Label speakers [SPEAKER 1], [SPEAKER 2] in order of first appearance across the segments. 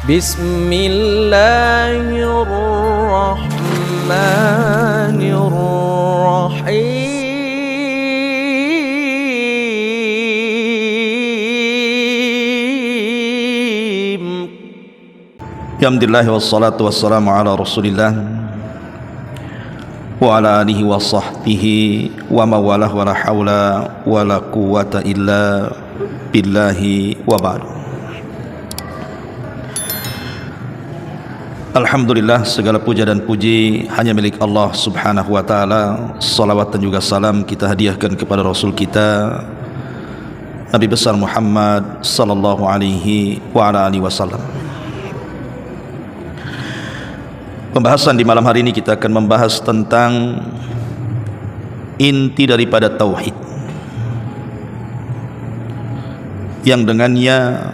[SPEAKER 1] Bismillahirrahmanirrahim.
[SPEAKER 2] Alhamdulillah wassalatu wassalamu ala Rasulillah wa ala alihi wa sahbihi wa mawalah wa la hawla wa la quwwata illa billahi wa ba'du. Alhamdulillah, segala puja dan puji hanya milik Allah subhanahu wa ta'ala. Salawat dan juga salam kita hadiahkan kepada Rasul kita Nabi besar Muhammad sallallahu alaihi wa ala alihi wasallam. Pembahasan di malam hari ini kita akan membahas tentang inti daripada tauhid, yang dengannya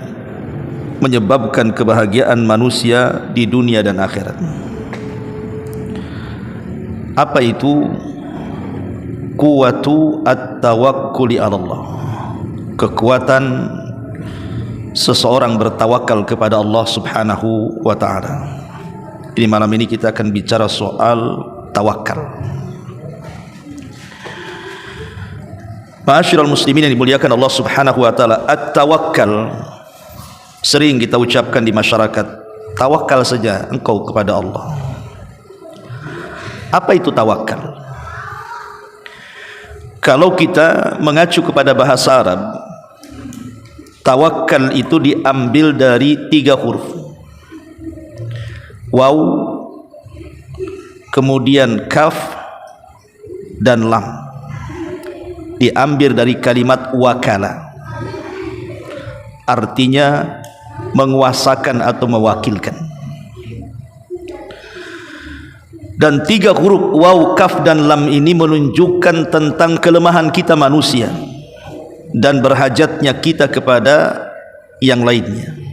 [SPEAKER 2] menyebabkan kebahagiaan manusia di dunia dan akhirat. Apa itu? Quwwatu at-tawakkuli 'ala Allah. Kekuatan seseorang bertawakal kepada Allah subhanahu wa ta'ala. Ini malam ini kita akan bicara soal tawakal. Ma'asyiral muslimin yang dimuliakan Allah subhanahu wa ta'ala, at-tawakkal sering kita ucapkan di masyarakat. Tawakal saja engkau kepada Allah. Apa itu tawakal? Kalau kita mengacu kepada bahasa Arab, tawakal itu diambil dari 3 huruf. Waw, kemudian kaf dan lam, diambil dari kalimat wakala, artinya menguasakan atau mewakilkan. Dan 3 huruf waw, kaf dan lam ini menunjukkan tentang kelemahan kita manusia dan berhajatnya kita kepada yang lainnya.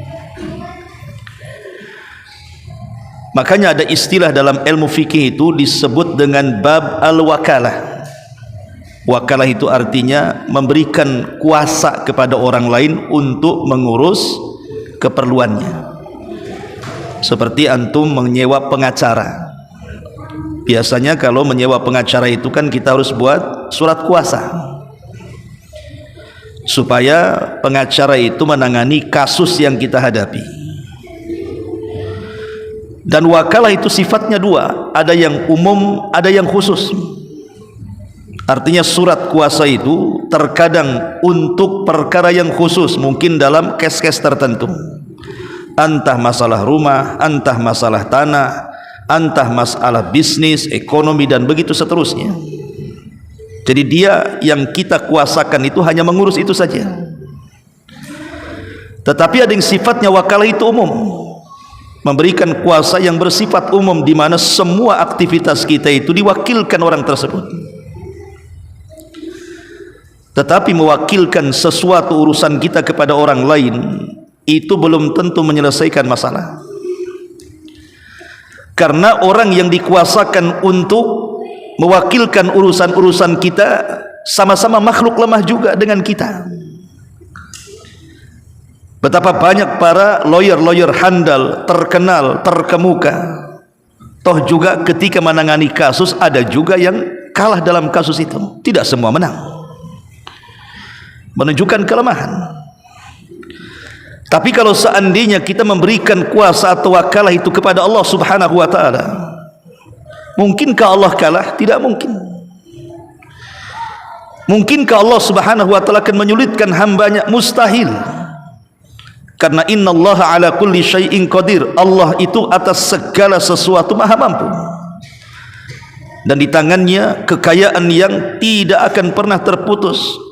[SPEAKER 2] Makanya ada istilah dalam ilmu fikih itu disebut dengan bab al-wakalah. Wakalah itu artinya memberikan kuasa kepada orang lain untuk mengurus keperluannya. Seperti antum menyewa pengacara. Biasanya kalau menyewa pengacara itu kan kita harus buat surat kuasa, supaya pengacara itu menangani kasus yang kita hadapi. Dan wakalah itu sifatnya 2, ada yang umum, ada yang khusus. Artinya surat kuasa itu terkadang untuk perkara yang khusus, mungkin dalam kes-kes tertentu, entah masalah rumah, entah masalah tanah, entah masalah bisnis, ekonomi, dan begitu seterusnya. Jadi dia yang kita kuasakan itu hanya mengurus itu saja. Tetapi ada yang sifatnya wakalah itu umum, memberikan kuasa yang bersifat umum, di mana semua aktivitas kita itu diwakilkan orang tersebut. Tetapi mewakilkan sesuatu urusan kita kepada orang lain itu belum tentu menyelesaikan masalah, karena orang yang dikuasakan untuk mewakilkan urusan-urusan kita sama-sama makhluk lemah juga dengan kita. Betapa banyak para lawyer-lawyer handal, terkenal, terkemuka, toh juga ketika menangani kasus ada juga yang kalah dalam kasus itu. Tidak semua menang, menunjukkan kelemahan. Tapi kalau seandainya kita memberikan kuasa atau wakalah itu kepada Allah subhanahu wa ta'ala, mungkinkah Allah kalah? Tidak mungkin. Mungkinkah Allah subhanahu wa ta'ala akan menyulitkan hambanya? Mustahil. Karena innallaha ala kulli syai'in qadir. Allah itu atas segala sesuatu maha mampu, dan di tangannya kekayaan yang tidak akan pernah terputus.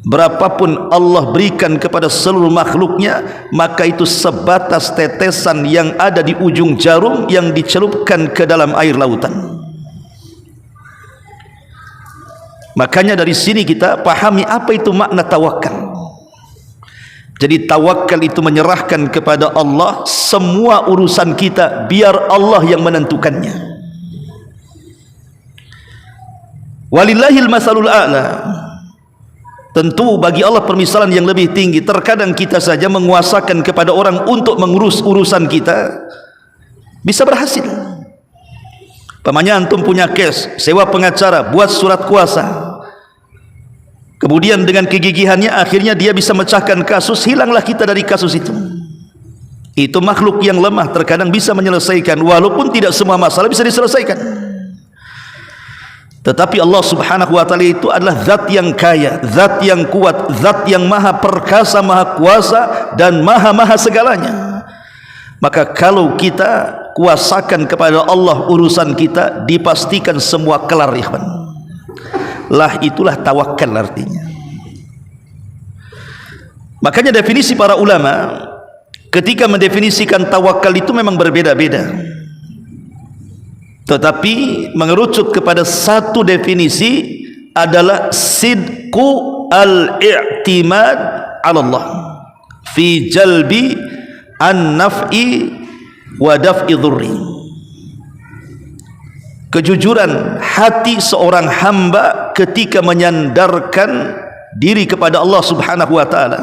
[SPEAKER 2] Berapapun Allah berikan kepada seluruh makhluknya, maka itu sebatas tetesan yang ada di ujung jarum yang dicelupkan ke dalam air lautan. Makanya dari sini kita pahami apa itu makna tawakal. Jadi tawakal itu menyerahkan kepada Allah semua urusan kita, biar Allah yang menentukannya. Walillahil masalul a'la. Tentu bagi Allah permisalan yang lebih tinggi. Terkadang kita saja menguasakan kepada orang untuk mengurus urusan kita, bisa berhasil. Pamannya antum punya kes, sewa pengacara, buat surat kuasa, kemudian dengan kegigihannya akhirnya dia bisa mecahkan kasus, hilanglah kita dari kasus itu. Itu makhluk yang lemah, terkadang bisa menyelesaikan, walaupun tidak semua masalah bisa diselesaikan. Tetapi Allah subhanahu wa ta'ala itu adalah zat yang kaya, zat yang kuat, zat yang maha perkasa, maha kuasa, dan maha segalanya. Maka kalau kita kuasakan kepada Allah urusan kita, dipastikan semua kelar, ikhwan. Lah itulah tawakal artinya. Makanya definisi para ulama ketika mendefinisikan tawakal itu memang berbeda-beda. Tetapi mengerucut kepada satu definisi adalah sidqu al-i'timad 'ala Allah fi jalbi an-naf'i wa daf'i dhurri. Kejujuran hati seorang hamba ketika menyandarkan diri kepada Allah Subhanahu wa taala,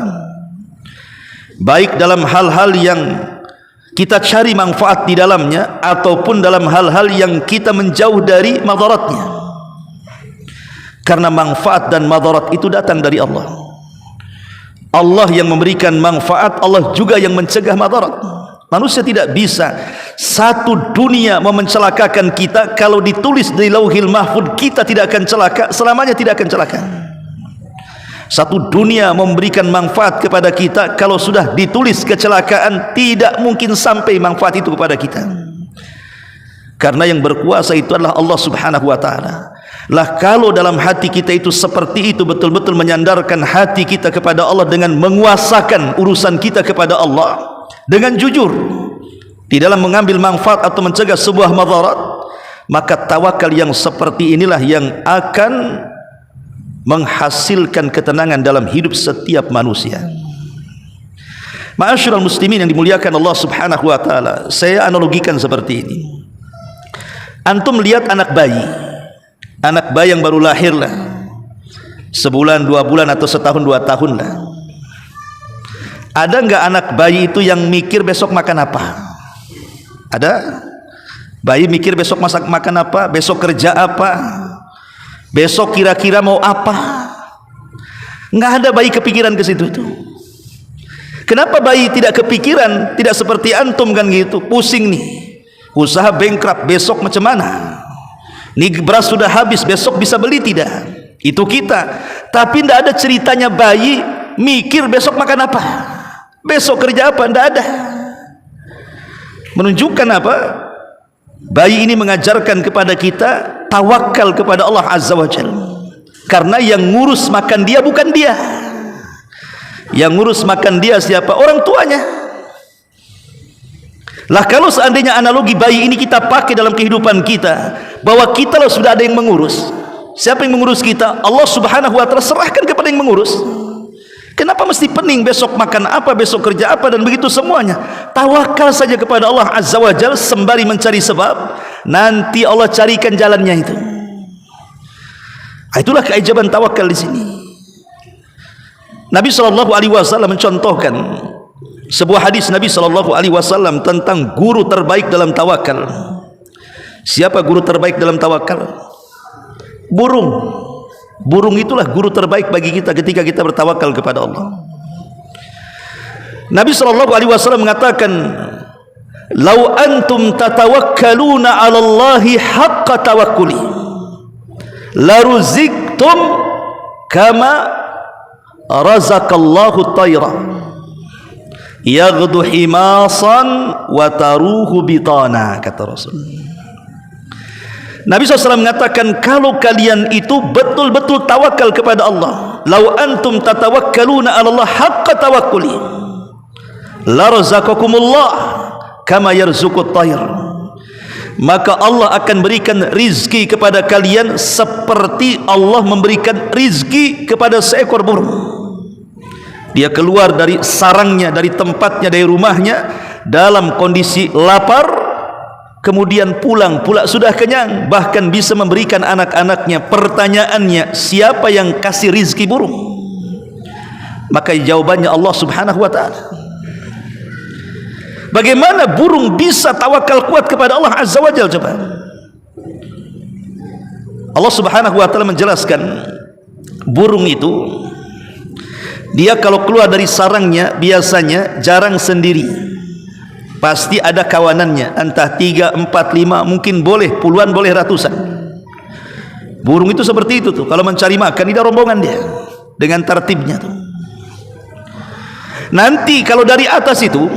[SPEAKER 2] baik dalam hal-hal yang kita cari manfaat di dalamnya ataupun dalam hal-hal yang kita menjauh dari madaratnya. Karena manfaat dan madarat itu datang dari Allah. Allah yang memberikan manfaat, Allah juga yang mencegah madarat. Manusia tidak bisa satu dunia mau mencelakakan kita. Kalau ditulis di Lauhil Mahfuz kita tidak akan celaka, selamanya tidak akan celaka. Satu dunia memberikan manfaat kepada kita, kalau sudah ditulis kecelakaan tidak mungkin sampai manfaat itu kepada kita. Karena yang berkuasa itu adalah Allah Subhanahu wa ta'ala. Lah kalau dalam hati kita itu seperti itu, betul-betul menyandarkan hati kita kepada Allah dengan menguasakan urusan kita kepada Allah dengan jujur di dalam mengambil manfaat atau mencegah sebuah madarat, maka tawakal yang seperti inilah yang akan menghasilkan ketenangan dalam hidup setiap manusia. Ma'asyiral muslimin yang dimuliakan Allah Subhanahu wa taala, saya analogikan seperti ini. Antum lihat anak bayi yang baru lahir lah, sebulan, 2 bulan atau setahun, 2 tahun lah. Ada enggak anak bayi itu yang mikir besok makan apa? Ada? Bayi mikir besok makan apa, besok kerja apa, besok kira-kira mau apa? Enggak ada bayi kepikiran ke situ tuh. Kenapa bayi tidak kepikiran? Tidak seperti antum kan gitu, pusing nih, usaha bankrupt, besok macam mana? Nih beras sudah habis, besok bisa beli tidak? Itu kita. Tapi tidak ada ceritanya bayi mikir besok makan apa, besok kerja apa, tidak ada. Menunjukkan apa? Bayi ini mengajarkan kepada kita tawakal kepada Allah Azza wa Jalla. Karena yang ngurus makan dia bukan dia. Yang ngurus makan dia siapa? Orang tuanya. Lah kalau seandainya analogi bayi ini kita pakai dalam kehidupan kita, bahwa kita lah sudah ada yang mengurus. Siapa yang mengurus kita? Allah Subhanahu wa ta'ala serahkan kepada yang mengurus. Kenapa mesti pening besok makan apa, besok kerja apa, dan begitu semuanya? Tawakal saja kepada Allah Azza wa Jalla sembari mencari sebab, nanti Allah carikan jalannya itu. Itulah keajaiban tawakal di sini. Nabi SAW mencontohkan sebuah hadis Nabi SAW tentang guru terbaik dalam tawakal. Siapa guru terbaik dalam tawakal? Burung. Burung itulah guru terbaik bagi kita ketika kita bertawakal kepada Allah. Nabi SAW mengatakan, "Lau antum tatawakkaluna 'ala Allahi haqqa tawakkuli, laruziktum kama razaqallahu at-tayra yaghdu himasan wa taruhu bitana," kata Rasul. Nabi SAW mengatakan, kalau kalian itu betul-betul tawakal kepada Allah, lau antum tatawakkaluna 'ala Allah haqqa tawakkuli, la razaqakumullah kama yarzuqut tayr, maka Allah akan berikan rizki kepada kalian seperti Allah memberikan rizki kepada seekor burung. Dia keluar dari sarangnya, dari tempatnya, dari rumahnya dalam kondisi lapar, kemudian pulang pula sudah kenyang, bahkan bisa memberikan anak-anaknya. Pertanyaannya, siapa yang kasih rizki burung? Maka jawabannya Allah Subhanahu wa ta'ala. Bagaimana burung bisa tawakal kuat kepada Allah Azza wa Jalla? Coba Allah Subhanahu wa ta'ala menjelaskan, burung itu dia kalau keluar dari sarangnya biasanya jarang sendiri, pasti ada kawanannya, entah 3, 4, 5, mungkin boleh puluhan, boleh ratusan. Burung itu seperti itu tuh, kalau mencari makan tidak rombongan dia dengan tertibnya tuh. Nanti kalau dari atas itu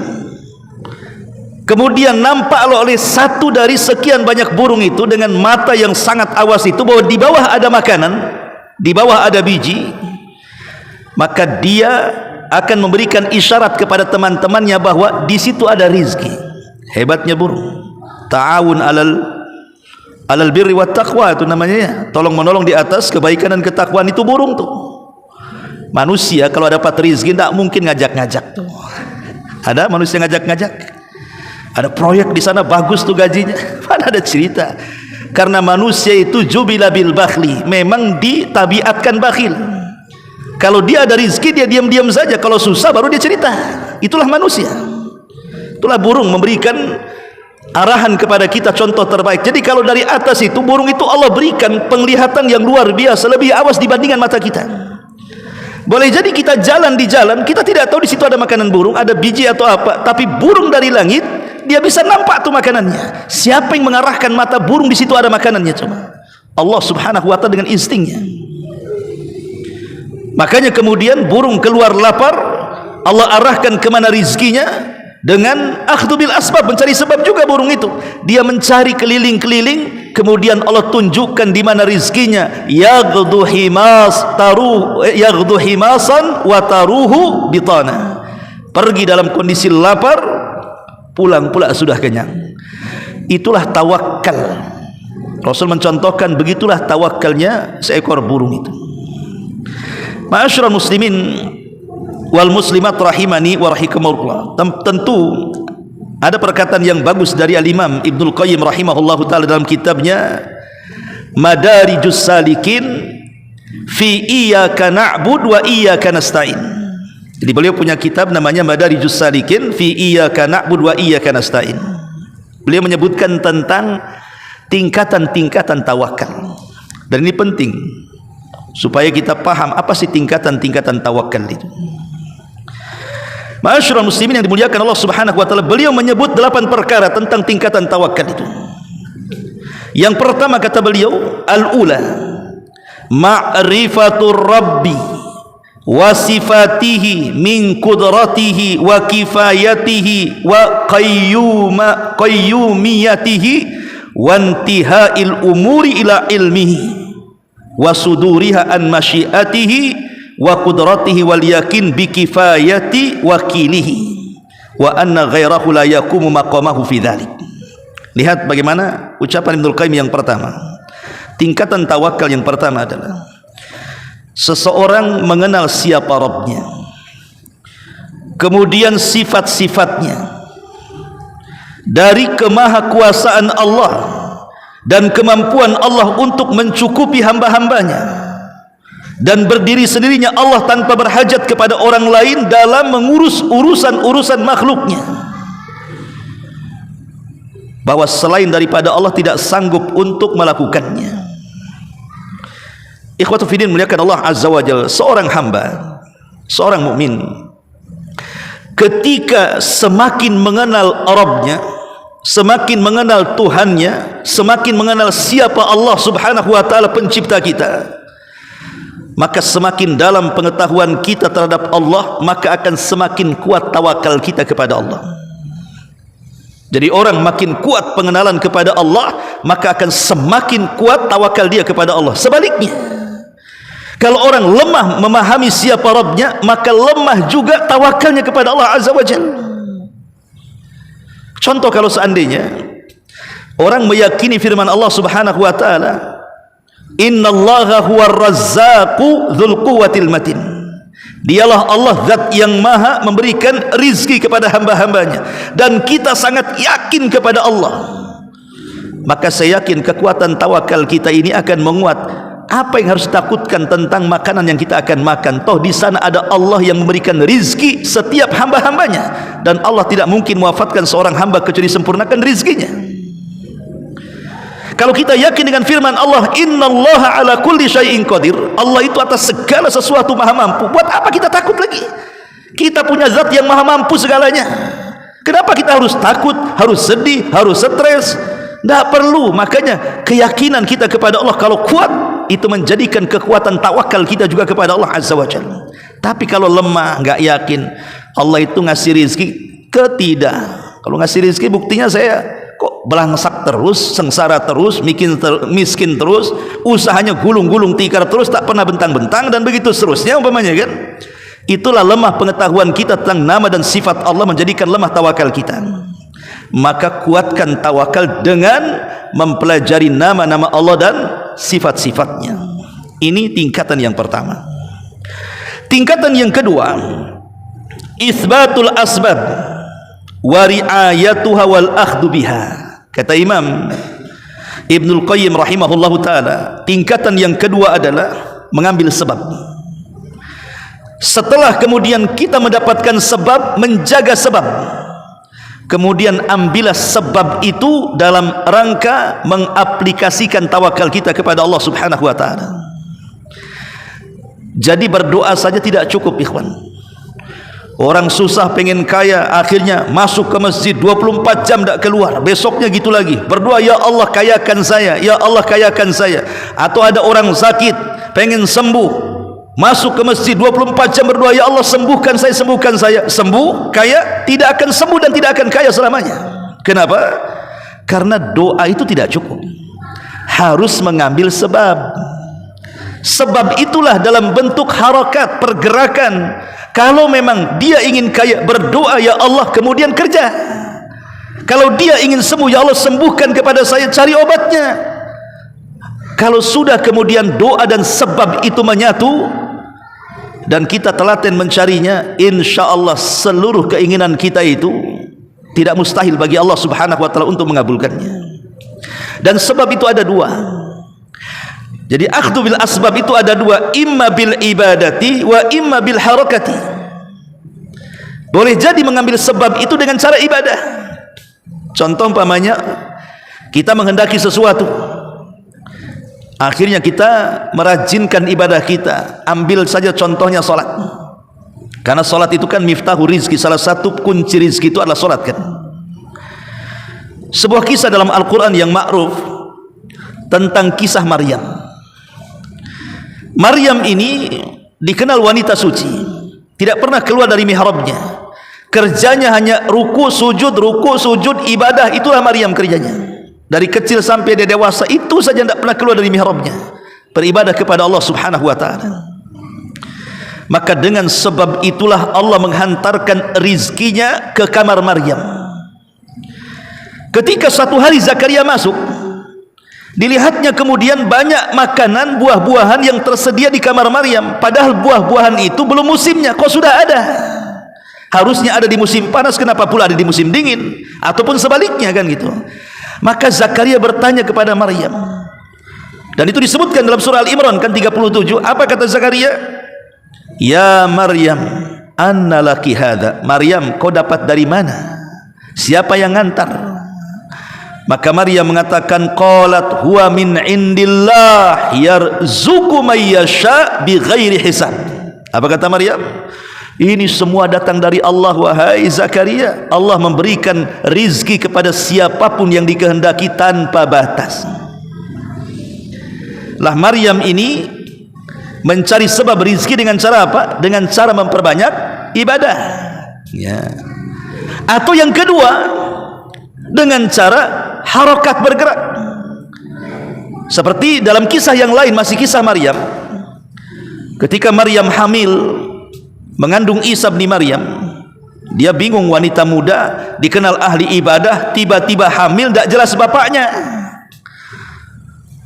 [SPEAKER 2] kemudian nampak oleh satu dari sekian banyak burung itu dengan mata yang sangat awas itu bahwa di bawah ada makanan, di bawah ada biji, maka dia akan memberikan isyarat kepada teman-temannya bahwa di situ ada rizki. Hebatnya burung. Ta'awun alal birri wat taqwa itu namanya ya. Tolong menolong di atas kebaikan dan ketakwaan, itu burung tuh. Manusia kalau dapat rizki tidak mungkin ngajak-ngajak tuh. Ada manusia ngajak-ngajak? Ada proyek di sana bagus tuh gajinya. Mana ada cerita. Karena manusia itu jubila bil bakhli, memang ditabiatkan bakhil. Kalau dia ada rizki dia diam-diam saja, kalau susah baru dia cerita. Itulah manusia. Itulah burung memberikan arahan kepada kita contoh terbaik. Jadi kalau dari atas itu burung itu Allah berikan penglihatan yang luar biasa, lebih awas dibandingkan mata kita. Boleh jadi kita jalan di jalan, kita tidak tahu di situ ada makanan burung, ada biji atau apa, tapi burung dari langit dia bisa nampak tuh makanannya. Siapa yang mengarahkan mata burung di situ ada makanannya? Coba Allah Subhanahu wa ta'ala dengan instingnya. Makanya kemudian burung keluar lapar, Allah arahkan kemana rizkinya dengan akhdhu bil asbab, mencari sebab juga burung itu. Dia mencari keliling-keliling, kemudian Allah tunjukkan di mana rizkinya. Yaghdu himasan wa taruhu bitana. Pergi dalam kondisi lapar, pulang pula sudah kenyang. Itulah tawakal. Rasul mencontohkan begitulah tawakalnya seekor burung itu. Ma'asyiral muslimin wal muslimat rahimani wa rahimakumullah. Tentu ada perkataan yang bagus dari Al-Imam Ibnul Qayyim rahimahullahu taala dalam kitabnya Madarijus Salikin fi iyyaka na'bud wa iyyaka nasta'in. Jadi beliau punya kitab namanya Madarijus Salikin fi iyyaka na'bud wa iyyaka nasta'in. Beliau menyebutkan tentang tingkatan-tingkatan tawakal. Dan ini penting supaya kita paham apa sih tingkatan-tingkatan tawakal itu. Ma'asyiral muslimin yang dimuliakan Allah Subhanahu wa ta'ala, beliau menyebut 8 perkara tentang tingkatan tawakal itu. Yang pertama kata beliau, al-ula ma'rifatur rabbi wa sifatihi min qudratihi wa kifayatihi wa qayyumiyatihi wa intihail umuri ila ilmihi wa suduriha an masyiatihi wa qudratihi wal yakin bi kifayati wakilihi wa anna ghairahu la yakumu maqamahu fi dzalik. Lihat bagaimana ucapan Ibnul Qayyim yang pertama. Tingkatan tawakal yang pertama adalah seseorang mengenal siapa Rabbnya, kemudian sifat-sifatnya, dari kemahakuasaan Allah dan kemampuan Allah untuk mencukupi hamba-hambanya, dan berdiri sendirinya Allah tanpa berhajat kepada orang lain dalam mengurus urusan-urusan makhluknya, bahwa selain daripada Allah tidak sanggup untuk melakukannya. Ikhwatu fiddin muliakan Allah Azza wa Jalla, seorang hamba, seorang mukmin ketika semakin mengenal Rabbnya, semakin mengenal Tuhannya, semakin mengenal siapa Allah Subhanahu wa ta'ala pencipta kita, maka semakin dalam pengetahuan kita terhadap Allah, maka akan semakin kuat tawakal kita kepada Allah. Jadi orang makin kuat pengenalan kepada Allah, maka akan semakin kuat tawakal dia kepada Allah. Sebaliknya, kalau orang lemah memahami siapa Rabbnya, maka lemah juga tawakalnya kepada Allah Azza wa Jalla. Contoh, kalau seandainya orang meyakini firman Allah Subhanahu wa ta'ala, innallaha huwar razzaqu dzul quwwatil matin, dialah Allah zat yang maha memberikan rizki kepada hamba-hambanya, dan kita sangat yakin kepada Allah, maka saya yakin kekuatan tawakal kita ini akan menguat Apa yang harus takutkan tentang makanan yang kita akan makan? Toh di sana ada Allah yang memberikan rizki setiap hamba-hambanya, dan Allah tidak mungkin mewafatkan seorang hamba kecuali sempurnakan rizkinya. Kalau kita yakin dengan firman Allah, innallaha ala kulli syai'in qadir, Allah itu atas segala sesuatu maha mampu, buat apa kita takut lagi? Kita punya zat yang maha mampu segalanya. Kenapa kita harus takut, harus sedih, harus stres? Tidak perlu. Makanya keyakinan kita kepada Allah kalau kuat, itu menjadikan kekuatan tawakal kita juga kepada Allah Azza wa Jalla. Tapi kalau lemah, nggak yakin Allah itu ngasih rizki, ketidak. Kalau ngasih rizki buktinya saya kok belangsak terus, sengsara terus, miskin terus, usahanya gulung-gulung tikar terus, tak pernah bentang-bentang, dan begitu seterusnya umpamanya kan. Itulah lemah pengetahuan kita tentang nama dan sifat Allah, menjadikan lemah tawakal kita. Maka kuatkan tawakal dengan mempelajari nama-nama Allah dan sifat-sifatnya. Ini tingkatan yang pertama. Tingkatan yang kedua, isbatul asbab wa ri'ayatuha wal akhdhu biha. Kata Imam Ibnul Qayyim rahimahullahu ta'ala, tingkatan yang kedua adalah mengambil sebab. Setelah kemudian kita mendapatkan sebab, menjaga sebab, kemudian ambillah sebab itu dalam rangka mengaplikasikan tawakal kita kepada Allah subhanahu wa ta'ala. Jadi berdoa saja tidak cukup, ikhwan. Orang susah pengen kaya, akhirnya masuk ke masjid 24 jam tak keluar, besoknya gitu lagi berdoa, ya Allah kayakan saya, ya Allah kayakan saya. Atau ada orang sakit pengen sembuh, masuk ke masjid 24 jam berdoa, ya Allah sembuhkan saya, sembuhkan saya. Sembuh, kaya, tidak akan sembuh dan tidak akan kaya selamanya. Kenapa? Karena doa itu tidak cukup, harus mengambil sebab. Sebab itulah dalam bentuk harakat, pergerakan. Kalau memang dia ingin kaya, berdoa, ya Allah, kemudian kerja. Kalau dia ingin sembuh, ya Allah sembuhkan kepada saya, cari obatnya. Kalau sudah kemudian doa dan sebab itu menyatu dan kita telaten mencarinya, insya Allah seluruh keinginan kita itu tidak mustahil bagi Allah subhanahu wa ta'ala untuk mengabulkannya. Dan sebab itu ada dua. Jadi akhdhu bil asbab itu ada dua, imma bil ibadati wa imma bil harakati. Boleh jadi mengambil sebab itu dengan cara ibadah. Contoh umpamanya kita menghendaki sesuatu, akhirnya kita merajinkan ibadah kita. Ambil saja contohnya salat. Karena salat itu kan miftahu rizki, salah satu kunci rizki itu adalah salat kan. Sebuah kisah dalam Al-Quran yang ma'ruf tentang kisah Maryam. Maryam ini dikenal wanita suci, tidak pernah keluar dari mihrabnya. Kerjanya hanya ruku sujud, ibadah. Itulah Maryam kerjanya. Dari kecil sampai dia dewasa, itu saja tidak pernah keluar dari mihrabnya, beribadah kepada Allah subhanahu wa ta'ala. Maka dengan sebab itulah Allah menghantarkan rizkinya ke kamar Maryam. Ketika satu hari Zakaria masuk, dilihatnya kemudian banyak makanan, buah-buahan yang tersedia di kamar Maryam. Padahal buah-buahan itu belum musimnya, kok sudah ada? Harusnya ada di musim panas, kenapa pula ada di musim dingin? Ataupun sebaliknya kan gitu. Maka Zakaria bertanya kepada Maryam, dan itu disebutkan dalam surah Al-Imran kan 37. Apa kata Zakaria? Ya Maryam, anna laki hadha. Maryam, kau dapat dari mana? Siapa yang ngantar? Maka Maryam mengatakan, qalat huwa min indillah yarzuqu may yasha bighairi hisab. Apa kata Maryam? Ini semua datang dari Allah, wahai Zakaria. Allah memberikan rizki kepada siapapun yang dikehendaki tanpa batas. Lah Maryam ini mencari sebab rizki dengan cara apa? Dengan cara memperbanyak ibadah, ya. Atau yang kedua, dengan cara harokat, bergerak. Seperti dalam kisah yang lain, masih kisah Maryam. Ketika Maryam hamil, mengandung Isa bin Maryam, dia bingung, wanita muda, dikenal ahli ibadah, tiba-tiba hamil, tidak jelas bapaknya.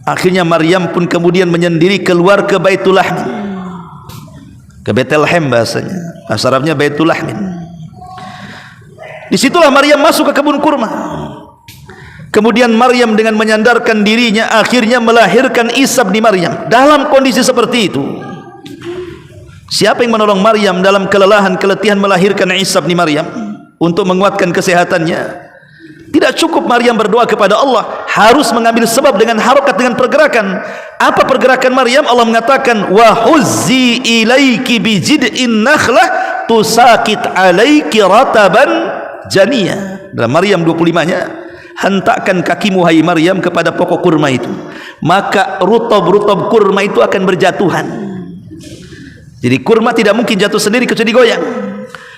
[SPEAKER 2] Akhirnya Maryam pun kemudian menyendiri keluar ke Baitul Lahmin, ke Bethlehem bahasanya, bahasa Arabnya Baitul Lahmin. Disitulah Maryam masuk ke kebun kurma. Kemudian Maryam dengan menyandarkan dirinya akhirnya melahirkan Isa bin Maryam. Dalam kondisi seperti itu, siapa yang menolong Maryam dalam keletihan melahirkan Isa bin Maryam untuk menguatkan kesehatannya? Tidak cukup Maryam berdoa kepada Allah, harus mengambil sebab dengan harokat, dengan pergerakan. Apa pergerakan Maryam? Allah mengatakan, wa huzzi ilaiki bi jid'in nakhlah tusaqit alaiki rataban janiyah. Dalam Maryam 25-nya, hentakkan kakimu hai Maryam kepada pokok kurma itu, maka rutab-rutab kurma itu akan berjatuhan. Jadi kurma tidak mungkin jatuh sendiri kecuali goyang.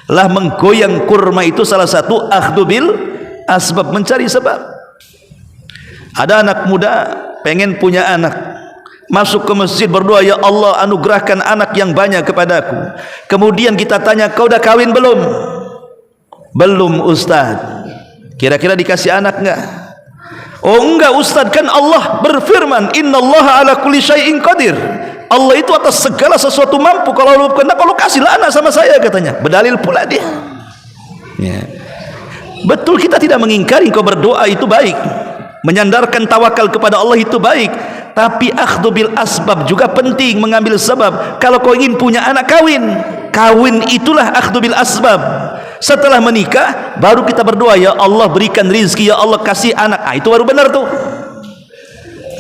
[SPEAKER 2] Lah menggoyang kurma itu salah satu akhdhu bil asbab, mencari sebab. Ada anak muda pengen punya anak, masuk ke masjid berdoa, ya Allah anugerahkan anak yang banyak kepadaku. Kemudian kita tanya, kau dah kawin belum? Belum Ustaz. Kira-kira dikasih anak enggak? Oh enggak Ustaz, kan Allah berfirman, innallaha ala kulli syai'in qadir. Allah itu atas segala sesuatu mampu. Kalau kasihlah anak sama saya, katanya. Berdalil pula dia. Ya. Betul, kita tidak mengingkari kau berdoa itu baik, menyandarkan tawakal kepada Allah itu baik, tapi akhdhu bil asbab juga penting, mengambil sebab. Kalau kau ingin punya anak, kawin itulah akhdhu bil asbab. Setelah menikah baru kita berdoa, ya Allah berikan rizki, ya Allah kasih anak. Itu baru benar tuh.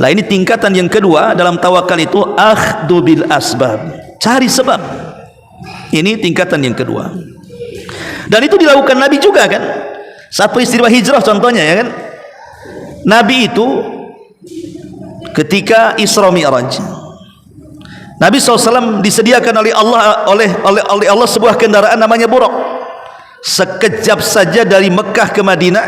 [SPEAKER 2] Lah ini tingkatan yang kedua dalam tawakal itu akhdhu bil asbab, cari sebab. Ini tingkatan yang kedua. Dan itu dilakukan Nabi juga kan. Saat peristiwa hijrah contohnya ya kan, Nabi itu ketika Isra Mi'raj, Nabi SAW disediakan oleh Allah sebuah kendaraan namanya buraq. Sekejap saja dari Mekah ke Madinah,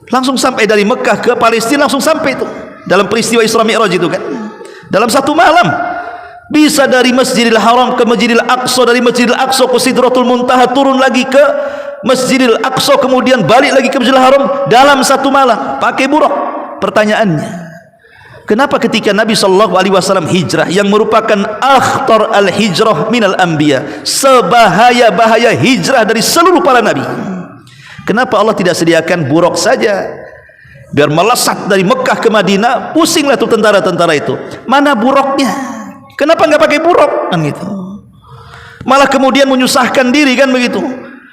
[SPEAKER 2] langsung sampai. Dari Mekah ke Palestina langsung sampai itu. Dalam peristiwa Isra Mi'raj itu kan, dalam satu malam bisa dari Masjidil Haram ke Masjidil Aqsa, dari Masjidil Aqsa ke Sidratul Muntaha, turun lagi ke Masjidil Aqsa, kemudian balik lagi ke Masjidil Haram dalam satu malam pakai buraq. Pertanyaannya, kenapa ketika Nabi SAW hijrah, yang merupakan akhtar al-hijrah minal anbiya, sebahaya-bahaya hijrah dari seluruh para nabi, kenapa Allah tidak sediakan buraq saja biar melesat dari Mekah ke Madinah? Pusinglah tuh tentara-tentara itu, mana buraqnya? Kenapa nggak pakai buraq kan gitu? Malah kemudian menyusahkan diri kan begitu.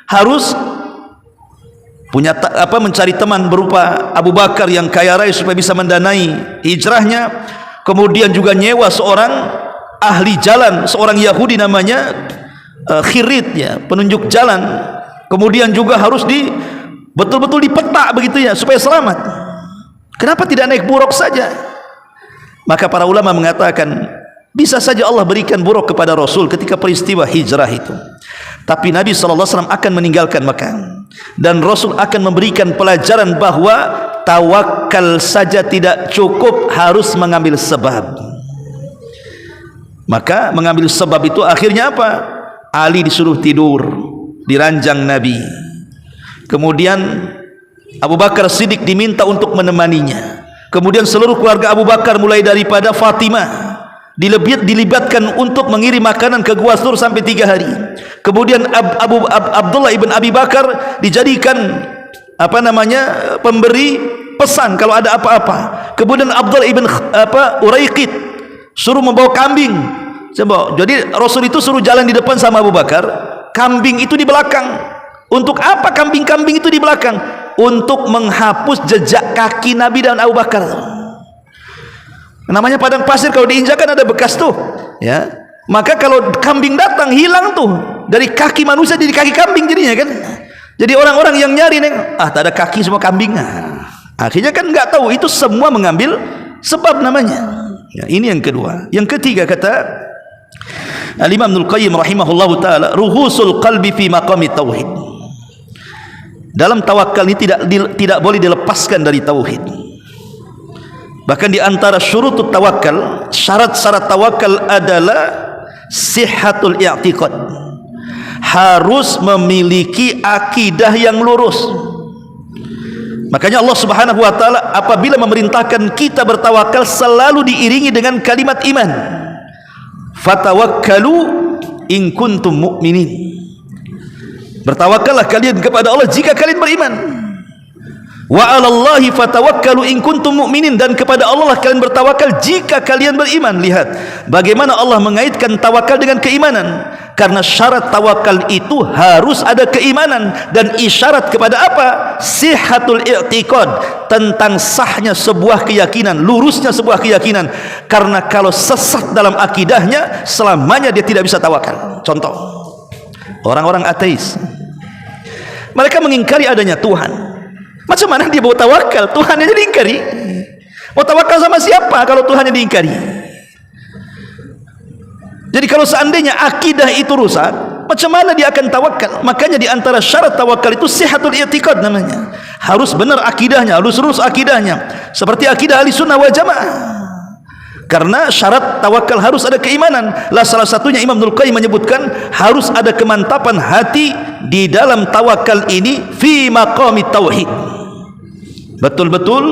[SPEAKER 2] Harus punya mencari teman berupa Abu Bakar yang kaya raya supaya bisa mendanai hijrahnya. Kemudian juga nyewa seorang ahli jalan, seorang Yahudi namanya Khirit ya, penunjuk jalan. Kemudian juga harus betul-betul dipetak begitu ya supaya selamat. Kenapa tidak naik buraq saja? Maka para ulama mengatakan, bisa saja Allah berikan buraq kepada Rasul ketika peristiwa hijrah itu, tapi Nabi SAW akan meninggalkan Mekah, dan Rasul akan memberikan pelajaran bahwa tawakal saja tidak cukup, harus mengambil sebab. Maka mengambil sebab itu akhirnya apa? Ali disuruh tidur di ranjang Nabi, kemudian Abu Bakar Siddiq diminta untuk menemaninya, kemudian seluruh keluarga Abu Bakar mulai daripada Fatimah dilibatkan untuk mengirim makanan ke Gua Thur sampai 3 hari. Kemudian Abdullah ibn Abi Bakar dijadikan pemberi pesan kalau ada apa-apa. Kemudian Abdullah ibn Uraiqid suruh membawa kambing. Jadi Rasul itu suruh jalan di depan sama Abu Bakar, kambing itu di belakang. Untuk apa kambing-kambing itu di belakang? Untuk menghapus jejak kaki Nabi dan Abu Bakar. Namanya padang pasir, kalau diinjakan ada bekas tuh ya. Maka kalau kambing datang, hilang tuh dari kaki manusia jadi kaki kambing jadinya kan. Jadi orang-orang yang nyari tak ada kaki semua kambing. Akhirnya kan nggak tahu, itu semua mengambil sebab namanya ya. Ini yang kedua. Yang ketiga kata Al-Imam Ibnul Qayyim rahimahullahu taala, ruhusul qalbi fi maqami tauhid. Dalam tawakal ini tidak boleh dilepaskan dari tauhid. Bahkan di antara syurutut tawakal, syarat-syarat tawakal adalah sihhatul i'tiqad, harus memiliki akidah yang lurus. Makanya Allah Subhanahu wa taala apabila memerintahkan kita bertawakal selalu diiringi dengan kalimat iman. Fatawakkalu in kuntum mu'minin. Bertawakallah kalian kepada Allah jika kalian beriman. Wa 'alallahi fatawakkalu in kuntum mu'minin, dan kepada Allah kalian bertawakal jika kalian beriman. Lihat bagaimana Allah mengaitkan tawakal dengan keimanan, karena syarat tawakal itu harus ada keimanan, dan isyarat kepada apa? Sihhatul i'tiqad, tentang sahnya sebuah keyakinan, lurusnya sebuah keyakinan. Karena kalau sesat dalam akidahnya, selamanya dia tidak bisa tawakal. Contoh, orang-orang ateis, mereka mengingkari adanya Tuhan. Macam mana dia mau tawakal? Tuhannya jadi diingkari. Mau tawakal sama siapa kalau Tuhannya diingkari? Jadi kalau seandainya akidah itu rusak, macam mana dia akan tawakal? Makanya di antara syarat tawakal itu sihhatul i'tiqad namanya. Harus benar akidahnya, harus lurus akidahnya. Seperti akidah Ahlussunnah wal Jamaah. Karena syarat tawakal harus ada keimanan. Lah salah satunya Imam Ibnul Qayyim menyebutkan harus ada kemantapan hati di dalam tawakal ini fi maqami tauhid. Betul-betul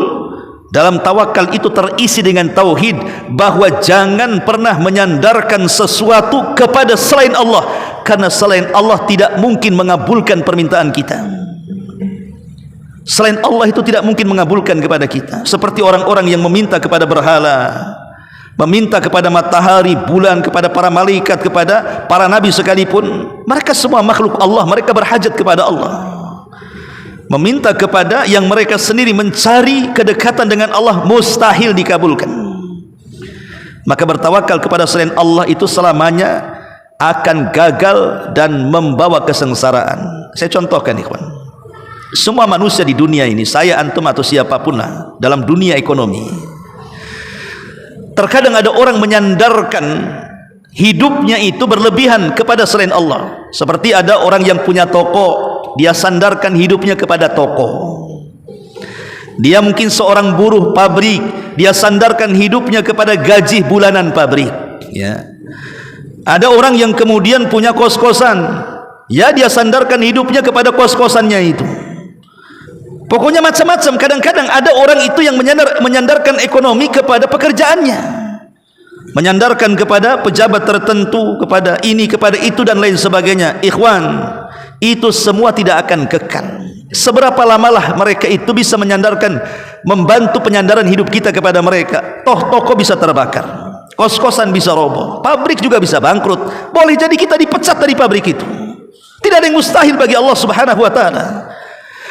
[SPEAKER 2] dalam tawakal itu terisi dengan tauhid, bahwa jangan pernah menyandarkan sesuatu kepada selain Allah, karena selain Allah tidak mungkin mengabulkan permintaan kita. Selain Allah itu tidak mungkin mengabulkan kepada kita. Seperti orang-orang yang meminta kepada berhala, meminta kepada matahari, bulan, kepada para malaikat, kepada para nabi sekalipun, mereka semua makhluk Allah, mereka berhajat kepada Allah. Meminta kepada yang mereka sendiri mencari kedekatan dengan Allah, mustahil dikabulkan. Maka bertawakal kepada selain Allah itu selamanya akan gagal dan membawa kesengsaraan. Saya contohkan ikhwan, semua manusia di dunia ini, saya, antum atau siapapun lah, dalam dunia ekonomi, terkadang ada orang menyandarkan hidupnya itu berlebihan kepada selain Allah. Seperti ada orang yang punya toko, dia sandarkan hidupnya kepada toko. Dia mungkin seorang buruh pabrik, dia sandarkan hidupnya kepada gaji bulanan pabrik, ya. Ada orang yang kemudian punya kos-kosan, ya dia sandarkan hidupnya kepada kos-kosannya itu. Pokoknya macam-macam. Kadang-kadang ada orang itu yang menyandarkan ekonomi kepada pekerjaannya, menyandarkan kepada pejabat tertentu, kepada ini, kepada itu, dan lain sebagainya. Ikhwan, itu semua tidak akan kekal. Seberapa lamalah mereka itu bisa menyandarkan, membantu penyandaran hidup kita kepada mereka? Toh toko bisa terbakar, kos-kosan bisa roboh, pabrik juga bisa bangkrut. Boleh jadi kita dipecat dari pabrik itu. Tidak ada yang mustahil bagi Allah Subhanahu wa ta'ala.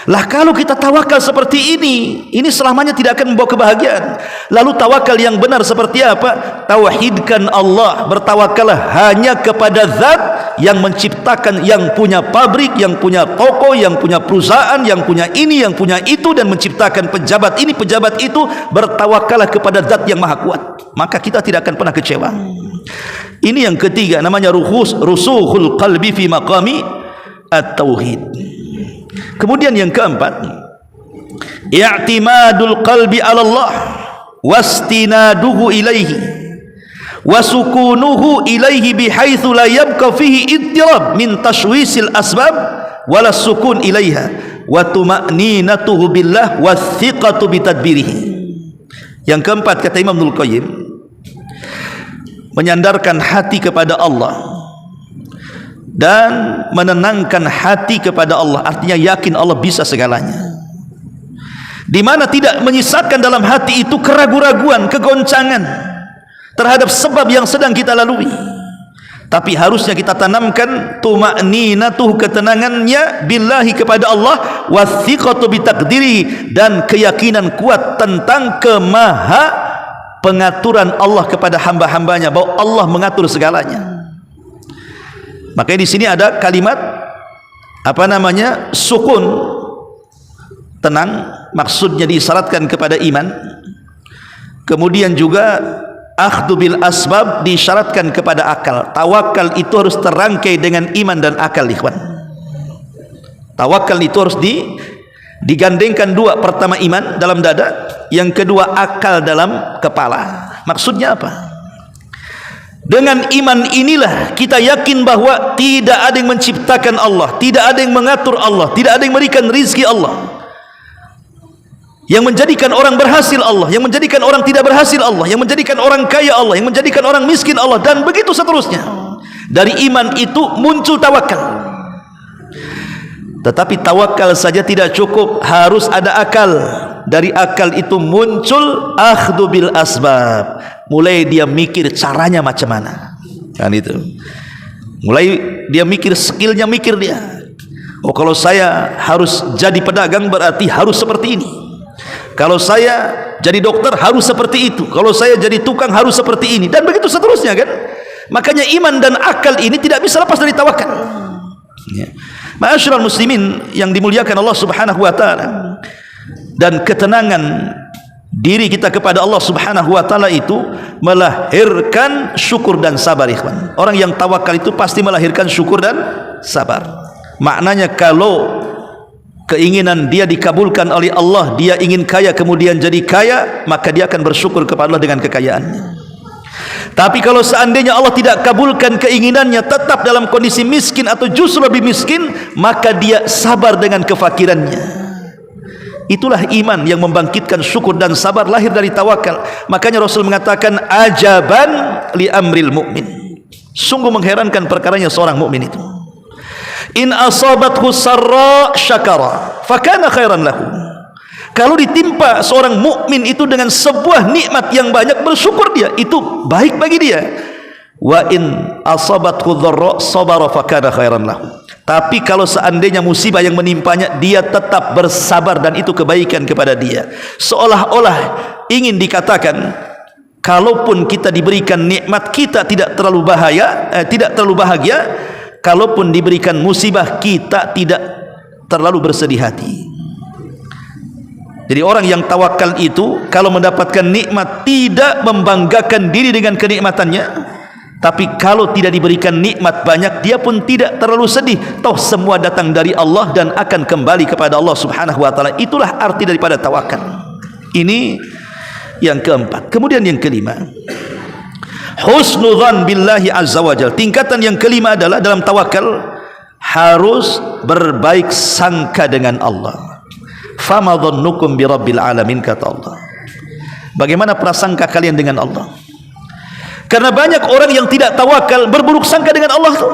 [SPEAKER 2] Lah kalau kita tawakal seperti ini selamanya tidak akan membawa kebahagiaan. Lalu tawakal yang benar seperti apa? Tauhidkan Allah, bertawakallah hanya kepada zat yang menciptakan, yang punya pabrik, yang punya toko, yang punya perusahaan, yang punya ini, yang punya itu, dan menciptakan pejabat ini, pejabat itu. Bertawakallah kepada zat yang maha kuat, maka kita tidak akan pernah kecewa. Ini yang ketiga, namanya rusukhul qalbi fi maqami at-tauhid. Kemudian yang keempat, i'timadul qalbi 'ala Allah wastinaduhu ilaihi wasukunuhu ilaihi bihaitsu la yabqa fihi idtirab min tashwisil asbab wala sukun ilaiha wa tuma'ninatuhu billah wathiqatu bitadbirihi. Yang keempat, kata Imam Ibnul Qayyim, menyandarkan hati kepada Allah dan menenangkan hati kepada Allah, artinya yakin Allah bisa segalanya, di mana tidak menyisakan dalam hati itu keraguan-raguan, kegoncangan terhadap sebab yang sedang kita lalui. Tapi harusnya kita tanamkan tuma'ninatuh, ketenangannya, billahi, kepada Allah, wathiqatu bitaqdiri, dan keyakinan kuat tentang kemaha pengaturan Allah kepada hamba-hambanya, bahwa Allah mengatur segalanya. Makanya di sini ada kalimat apa namanya, sukun, tenang, maksudnya diisyaratkan kepada iman. Kemudian juga akhdhu bil asbab, disyaratkan kepada akal. Tawakal itu harus terangkai dengan iman dan akal, ikhwan. Tawakal itu harus digandengkan dua, pertama iman dalam dada, yang kedua akal dalam kepala. Maksudnya apa? Dengan iman inilah kita yakin bahwa tidak ada yang menciptakan Allah, tidak ada yang mengatur Allah, tidak ada yang memberikan rizki Allah, yang menjadikan orang berhasil Allah, yang menjadikan orang tidak berhasil Allah, yang menjadikan orang kaya Allah, yang menjadikan orang miskin Allah, dan begitu seterusnya. Dari iman itu muncul tawakal. Tetapi tawakal saja tidak cukup, harus ada akal. Dari akal itu muncul akhdhu bil asbab, mulai dia mikir caranya macam mana, kan itu. Mulai dia mikir, skillnya mikir dia. Oh, kalau saya harus jadi pedagang berarti harus seperti ini. Kalau saya jadi dokter harus seperti itu. Kalau saya jadi tukang harus seperti ini, dan begitu seterusnya, kan. Makanya iman dan akal ini tidak bisa lepas dari tawakal. Ya. Ma'asyiral muslimin yang dimuliakan Allah Subhanahu wa taala, dan ketenangan diri kita kepada Allah Subhanahu wa taala itu melahirkan syukur dan sabar, ikhwan. Orang yang tawakal itu pasti melahirkan syukur dan sabar. Maknanya kalau keinginan dia dikabulkan oleh Allah, dia ingin kaya kemudian jadi kaya, maka dia akan bersyukur kepada Allah dengan kekayaannya. Tapi kalau seandainya Allah tidak kabulkan keinginannya, tetap dalam kondisi miskin atau justru lebih miskin, maka dia sabar dengan kefakirannya. Itulah iman yang membangkitkan syukur dan sabar, lahir dari tawakal. Makanya Rasul mengatakan ajaban li amril mu'min. Sungguh mengherankan perkaranya seorang mukmin itu. In asabathu sarra syakara fakana khairan lahu. Kalau ditimpa seorang mukmin itu dengan sebuah nikmat yang banyak, bersyukur dia, itu baik bagi dia. Wa in asabathu dharra sabara fakana khairan lahu. Tapi kalau seandainya musibah yang menimpanya, dia tetap bersabar, dan itu kebaikan kepada dia. Seolah-olah ingin dikatakan, kalaupun kita diberikan nikmat, kita tidak terlalu bahagia. Kalaupun diberikan musibah, kita tidak terlalu bersedih hati. Jadi orang yang tawakal itu kalau mendapatkan nikmat tidak membanggakan diri dengan kenikmatannya, tapi kalau tidak diberikan nikmat banyak, dia pun tidak terlalu sedih. Toh semua datang dari Allah dan akan kembali kepada Allah Subhanahu wa taala. Itulah arti daripada tawakal. Ini yang keempat. Kemudian yang kelima, husnudzan billahi azza wajal. Tingkatan yang kelima adalah dalam tawakal harus berbaik sangka dengan Allah. Fama dhannukum bi rabbil alamin, kata Allah. Bagaimana prasangka kalian dengan Allah? Karena banyak orang yang tidak tawakal berburuk sangka dengan Allah tuh.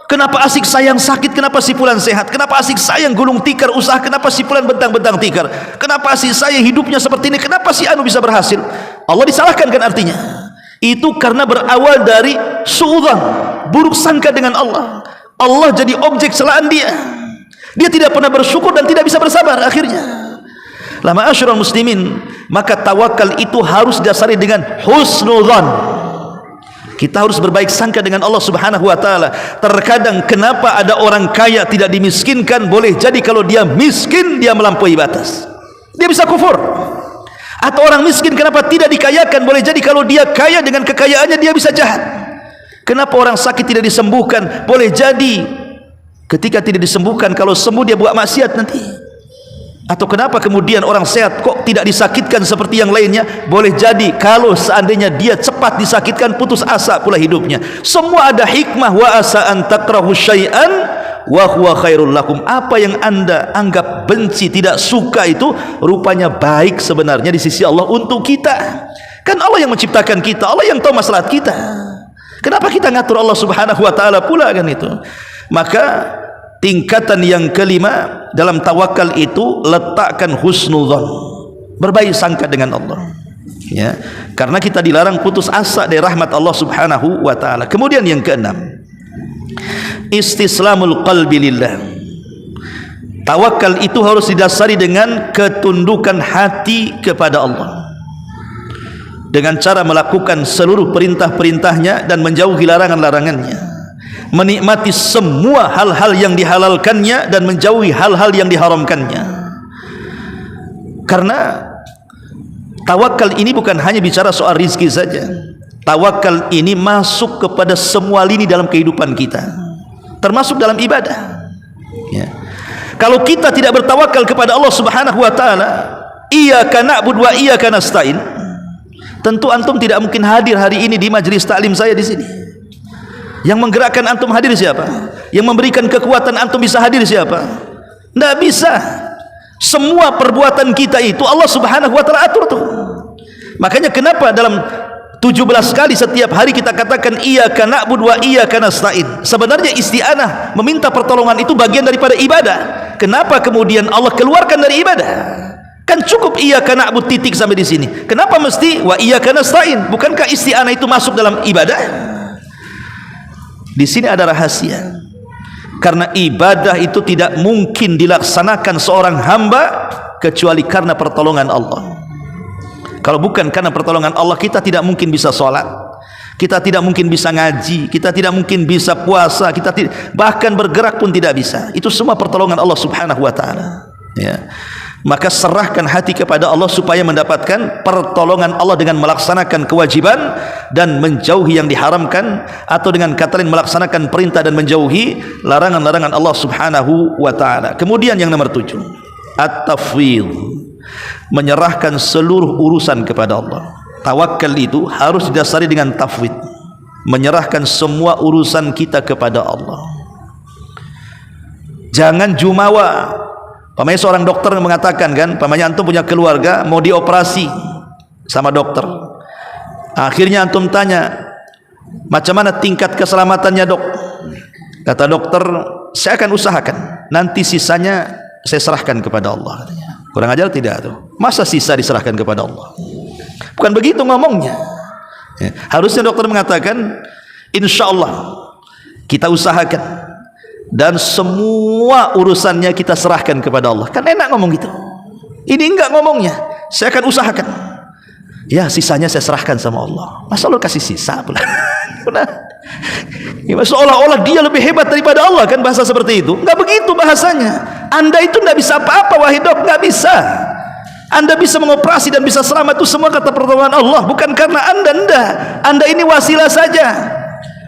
[SPEAKER 2] Kenapa asik saya yang sakit, kenapa si fulan sehat? Kenapa asik saya yang gulung tikar usaha, kenapa si fulan bentang-bentang tikar? Kenapa asik saya hidupnya seperti ini, kenapa si anu bisa berhasil? Allah disalahkan, kan artinya. Itu karena berawal dari suudzon, buruk sangka dengan Allah. Allah jadi objek celaan dia. Dia tidak pernah bersyukur dan tidak bisa bersabar akhirnya. Lama ma'asyiral muslimin, maka tawakal itu harus didasari dengan husnudzan. Kita harus berbaik sangka dengan Allah Subhanahu wa taala. Terkadang kenapa ada orang kaya tidak dimiskinkan? Boleh jadi kalau dia miskin, dia melampaui batas, dia bisa kufur. Atau orang miskin kenapa tidak dikayakan? Boleh jadi kalau dia kaya, dengan kekayaannya dia bisa jahat. Kenapa orang sakit tidak disembuhkan? Boleh jadi ketika tidak disembuhkan, kalau sembuh dia buat maksiat nanti. Atau kenapa kemudian orang sehat kok tidak disakitkan seperti yang lainnya? Boleh jadi kalau seandainya dia cepat disakitkan, putus asa pula hidupnya. Semua ada hikmah. Wa asa an takrahu syai'an wa huwa khairul lakum. Apa yang anda anggap benci, tidak suka, itu rupanya baik sebenarnya di sisi Allah untuk kita. Kan Allah yang menciptakan kita, Allah yang tahu masalah kita. Kenapa kita ngatur Allah Subhanahu wa taala pula, kan itu? Maka tingkatan yang kelima dalam tawakal itu letakkan husnudzon, berbaik sangka dengan Allah, ya. Karena kita dilarang putus asa dari rahmat Allah Subhanahu wa taala. Kemudian yang keenam, istislamul qalbi lillah. Tawakal itu harus didasari dengan ketundukan hati kepada Allah, dengan cara melakukan seluruh perintah-perintahnya dan menjauhi larangan-larangannya, menikmati semua hal-hal yang dihalalkannya dan menjauhi hal-hal yang diharamkannya. Karena tawakal ini bukan hanya bicara soal rizki saja. Tawakal ini masuk kepada semua lini dalam kehidupan kita, termasuk dalam ibadah, ya. Kalau kita tidak bertawakal kepada Allah Subhanahu wa taala, iyyaka na'budu wa iyyaka nasta'in, tentu antum tidak mungkin hadir hari ini di majelis taklim saya di sini. Yang menggerakkan antum hadir siapa? Yang memberikan kekuatan antum bisa hadir siapa? Tidak bisa. Semua perbuatan kita itu Allah Subhanahu wa taala atur tuh. Makanya kenapa dalam 17 kali setiap hari kita katakan iyyaka na'budu wa iyyaka nasta'in. Sebenarnya isti'anah, meminta pertolongan, itu bagian daripada ibadah. kenapa kemudian Allah keluarkan dari ibadah? Kan cukup iyyaka na'budu titik sampai di sini. Kenapa mesti wa iyyaka nasta'in? Bukankah isti'anah itu masuk dalam ibadah? Di sini ada rahasia. Karena ibadah itu tidak mungkin dilaksanakan seorang hamba kecuali karena pertolongan Allah. Kalau bukan karena pertolongan Allah, kita tidak mungkin bisa sholat, kita tidak mungkin bisa ngaji, kita tidak mungkin bisa puasa, bahkan bergerak pun tidak bisa. Itu semua pertolongan Allah Subhanahu wa taala. Ya. Maka serahkan hati kepada Allah supaya mendapatkan pertolongan Allah dengan melaksanakan kewajiban dan menjauhi yang diharamkan, atau dengan kata lain melaksanakan perintah dan menjauhi larangan-larangan Allah Subhanahu wa taala. Kemudian yang nomor 7, at-tafwid, menyerahkan seluruh urusan kepada Allah. Tawakal itu harus didasari dengan tafwid, menyerahkan semua urusan kita kepada Allah. Jangan jumawa. Pamanya seorang dokter mengatakan kan, pamanya antum punya keluarga mau dioperasi sama dokter. Akhirnya antum tanya, macam mana tingkat keselamatannya dok? Kata dokter, saya akan usahakan, nanti sisanya saya serahkan kepada Allah. Katanya. Kurang ajar tidak tuh? Masa sisa diserahkan kepada Allah? Bukan begitu ngomongnya. Ya. Harusnya dokter mengatakan, insya Allah kita usahakan dan semua urusannya kita serahkan kepada Allah. Kan enak ngomong gitu. Ini enggak ngomongnya, saya akan usahakan, ya sisanya saya serahkan sama Allah. Masa Allah kasih sisa pula? Ya, seolah-olah dia lebih hebat daripada Allah, kan bahasa seperti itu. Enggak begitu bahasanya. Anda itu enggak bisa apa-apa wahai dok, enggak bisa. Anda bisa mengoperasi dan bisa selamat itu semua kata pertolongan Allah, bukan karena Anda. Anda ini wasilah saja.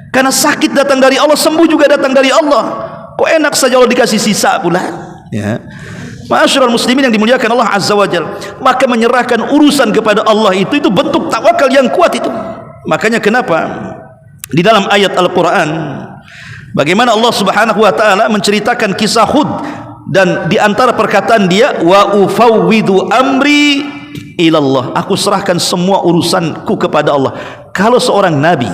[SPEAKER 2] Karena sakit datang dari Allah, sembuh juga datang dari Allah. Kok enak saja Allah dikasih sisa pula? Ya. Ma'asyiral muslimin yang dimuliakan Allah Azza wa Jalla, maka menyerahkan urusan kepada Allah itu bentuk tawakal yang kuat itu. Makanya kenapa di dalam ayat Al-Qur'an bagaimana Allah Subhanahu wa taala menceritakan kisah Hud, dan di antara perkataan dia, wa ufawwidu amri ilallah, aku serahkan semua urusanku kepada Allah. Kalau seorang nabi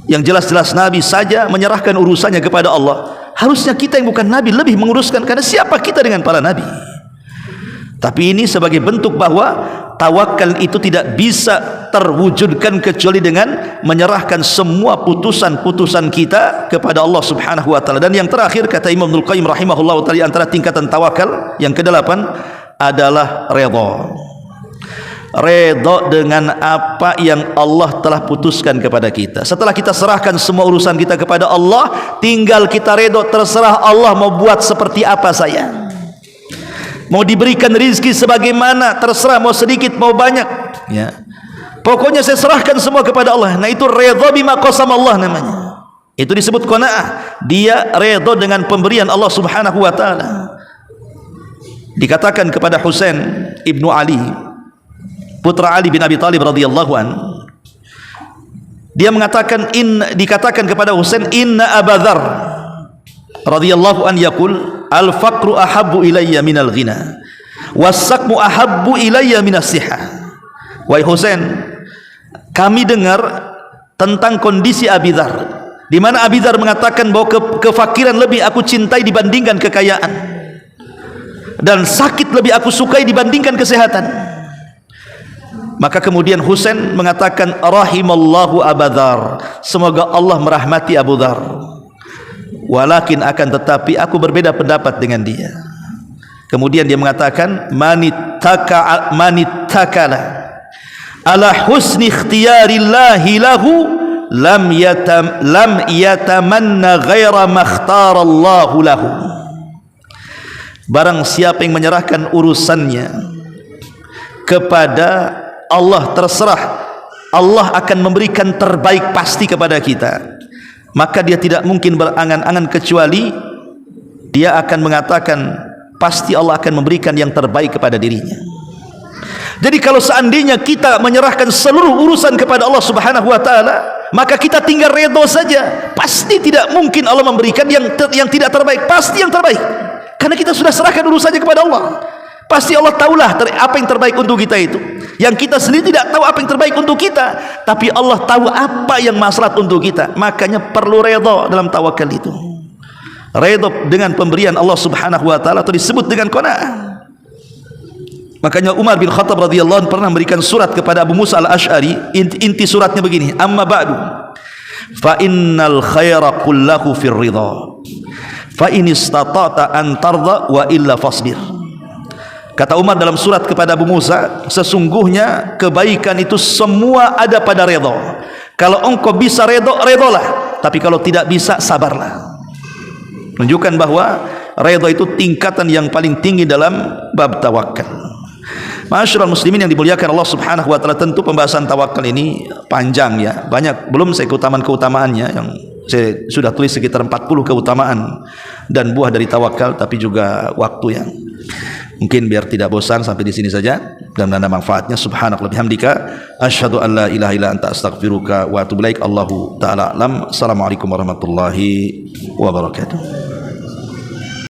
[SPEAKER 2] yang jelas-jelas nabi saja menyerahkan urusannya kepada Allah, harusnya kita yang bukan nabi lebih menguruskan, karena siapa kita dengan para nabi? Tapi ini sebagai bentuk bahwa tawakal itu tidak bisa terwujudkan kecuali dengan menyerahkan semua putusan-putusan kita kepada Allah Subhanahu wa taala. Dan yang terakhir kata Imam Ibnul Qayyim rahimahullah taala, antara tingkatan tawakal yang ke-8 adalah redha. Redha dengan apa yang Allah telah putuskan kepada kita. Setelah kita serahkan semua urusan kita kepada Allah, tinggal kita redha, terserah Allah mau buat seperti apa saya. Mau diberikan rizki sebagaimana, terserah, mau sedikit mau banyak, ya. Pokoknya saya serahkan semua kepada Allah. Nah itu redha bima qasama Allah namanya. Itu disebut qanaah. Dia redha dengan pemberian Allah Subhanahu wa taala. Dikatakan kepada Husain ibnu Ali, putra Ali bin Abi Thalib radhiyallahu an, dia mengatakan, dikatakan kepada Husain, inna Abu Dzar radhiyallahu an yaqul, al-faqru ahabbu ilayya minal ghina was-saqmu ahabbu ilayya minas sihah. Wahai Husain, kami dengar tentang kondisi Abi Dzar, di mana Abi Dzar mengatakan bahwa kefakiran lebih aku cintai dibandingkan kekayaan, dan sakit lebih aku sukai dibandingkan kesehatan. Maka kemudian Husain mengatakan, rahimallahu Abu Dzar, semoga Allah merahmati Abu Dzar, walakin akan tetapi aku berbeda pendapat dengan dia. Kemudian dia mengatakan, manittakala ala husni ikhtiyarillahi lahu lam yatamanna ghaira makhtarallahu lahu. Barang siapa yang menyerahkan urusannya kepada Allah, terserah Allah akan memberikan terbaik pasti kepada kita, maka dia tidak mungkin berangan-angan kecuali dia akan mengatakan pasti Allah akan memberikan yang terbaik kepada dirinya. Jadi kalau seandainya kita menyerahkan seluruh urusan kepada Allah Subhanahu wa taala, maka kita tinggal redha saja. Pasti tidak mungkin Allah memberikan yang tidak terbaik, pasti yang terbaik. Karena kita sudah serahkan urusannya kepada Allah. Pasti Allah tahulah apa yang terbaik untuk kita itu. Yang kita sendiri tidak tahu apa yang terbaik untuk kita, tapi Allah tahu apa yang maslahat untuk kita. Makanya perlu redha dalam tawakal itu. redha dengan pemberian Allah Subhanahu wa taala atau disebut dengan qanaah. Makanya Umar bin Khattab radhiyallahu anhu pernah memberikan surat kepada Abu Musa al-Asy'ari. Inti suratnya begini, amma ba'du fa innal khaira kullahu fir ridha fa in istata'ta an tarda wa illa fasbir. Kata Umar dalam surat kepada Abu Musa, sesungguhnya kebaikan itu semua ada pada redha. Kalau engkau bisa redha, redhalah, tapi kalau tidak bisa, sabarlah. Menunjukkan bahwa redha itu tingkatan yang paling tinggi dalam bab tawakal. Ma'asyiral muslimin yang dimuliakan Allah Subhanahu wa taala, tentu pembahasan tawakal ini panjang ya. Banyak, belum saya keutamaan-keutamaannya yang saya sudah tulis sekitar 40 keutamaan dan buah dari tawakal, tapi juga waktu yang mungkin biar tidak bosan sampai di sini saja dan ada manfaatnya. Subhanakallahumma bihamdika asyhadu an la ilaha illa anta astaghfiruka wa atubu ilaik. Allahu taala alam. Assalamualaikum warahmatullahi wabarakatuh.